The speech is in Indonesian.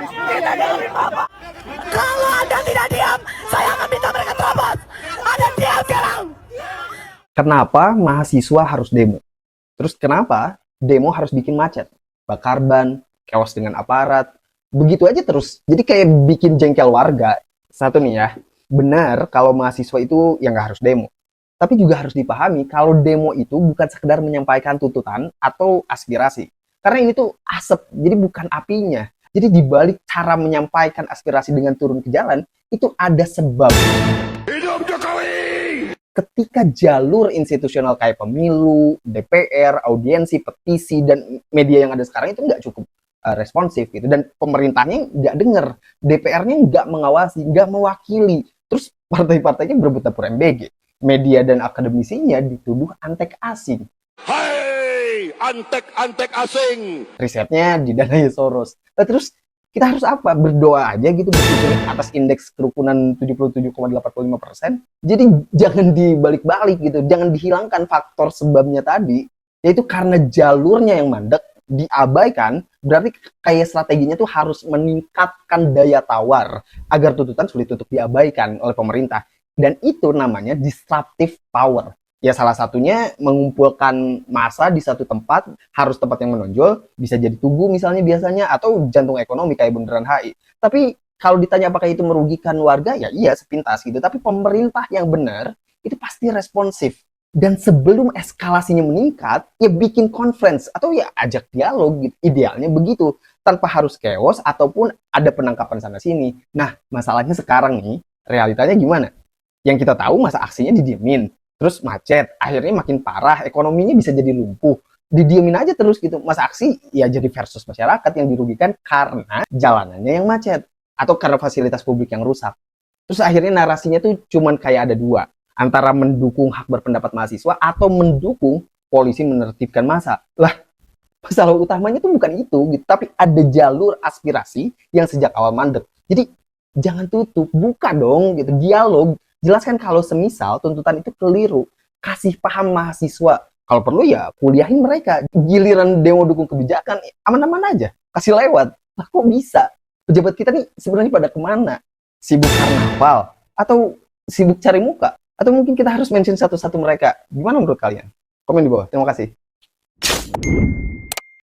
Kita dengerin Bapak. Kalau Anda tidak diam, saya akan minta mereka terobos. Anda diam sekarang. Kenapa mahasiswa harus demo? Terus kenapa demo harus bikin macet? Bakar ban, chaos dengan aparat, begitu aja terus. Jadi kayak bikin jengkel warga. Satu nih ya, benar kalau mahasiswa itu yang nggak harus demo. Tapi juga harus dipahami kalau demo itu bukan sekedar menyampaikan tuntutan atau aspirasi. Karena ini tuh asap, jadi bukan apinya. Jadi dibalik cara menyampaikan aspirasi dengan turun ke jalan, itu ada sebab. Hidup Jokowi! Ketika jalur institusional kayak pemilu, DPR, audiensi, petisi, dan media yang ada sekarang itu nggak cukup responsif gitu. Dan pemerintahnya nggak denger, DPR-nya nggak mengawasi, nggak mewakili. Terus partai-partainya berebut dapur MBG. Media dan akademisinya dituduh antek asing. Hai, antek-antek asing! Risetnya didanai Soros. Terus kita harus apa? Berdoa aja gitu, bersyukur atas indeks kerukunan 77,85%. Jadi jangan dibalik-balik gitu, jangan dihilangkan faktor sebabnya tadi, yaitu karena jalurnya yang mandek, diabaikan, berarti kayak strateginya tuh harus meningkatkan daya tawar agar tuntutan sulit untuk diabaikan oleh pemerintah. Dan itu namanya disruptive power. Ya salah satunya mengumpulkan massa di satu tempat, harus tempat yang menonjol, bisa jadi Tugu misalnya biasanya, atau jantung ekonomi kayak Bundaran HI. Tapi kalau ditanya apakah itu merugikan warga, ya iya sepintas gitu. Tapi pemerintah yang benar, itu pasti responsif. Dan sebelum eskalasinya meningkat, ya bikin conference, atau ya ajak dialog gitu. Idealnya begitu, tanpa harus chaos, ataupun ada penangkapan sana-sini. Nah, masalahnya sekarang nih, realitanya gimana? Yang kita tahu masa aksinya didiemin, terus macet, akhirnya makin parah, ekonominya bisa jadi lumpuh, didiemin aja terus gitu. Masa aksi ya jadi versus masyarakat yang dirugikan karena jalanannya yang macet, atau karena fasilitas publik yang rusak. Terus akhirnya narasinya tuh cuman kayak ada dua, antara mendukung hak berpendapat mahasiswa atau mendukung polisi menertibkan massa. Lah, masalah utamanya tuh bukan itu gitu, tapi ada jalur aspirasi yang sejak awal mandek. Jadi jangan tutup, buka dong gitu, dialog. Jelaskan kalau semisal tuntutan itu keliru, kasih paham mahasiswa. Kalau perlu ya kuliahin mereka. Giliran demo dukung kebijakan, aman-aman aja, kasih lewat. Lah kok bisa? Pejabat kita nih sebenarnya pada kemana? Sibuk karnaval? Atau sibuk cari muka? Atau mungkin kita harus mention satu-satu mereka? Gimana menurut kalian? Komen di bawah. Terima kasih.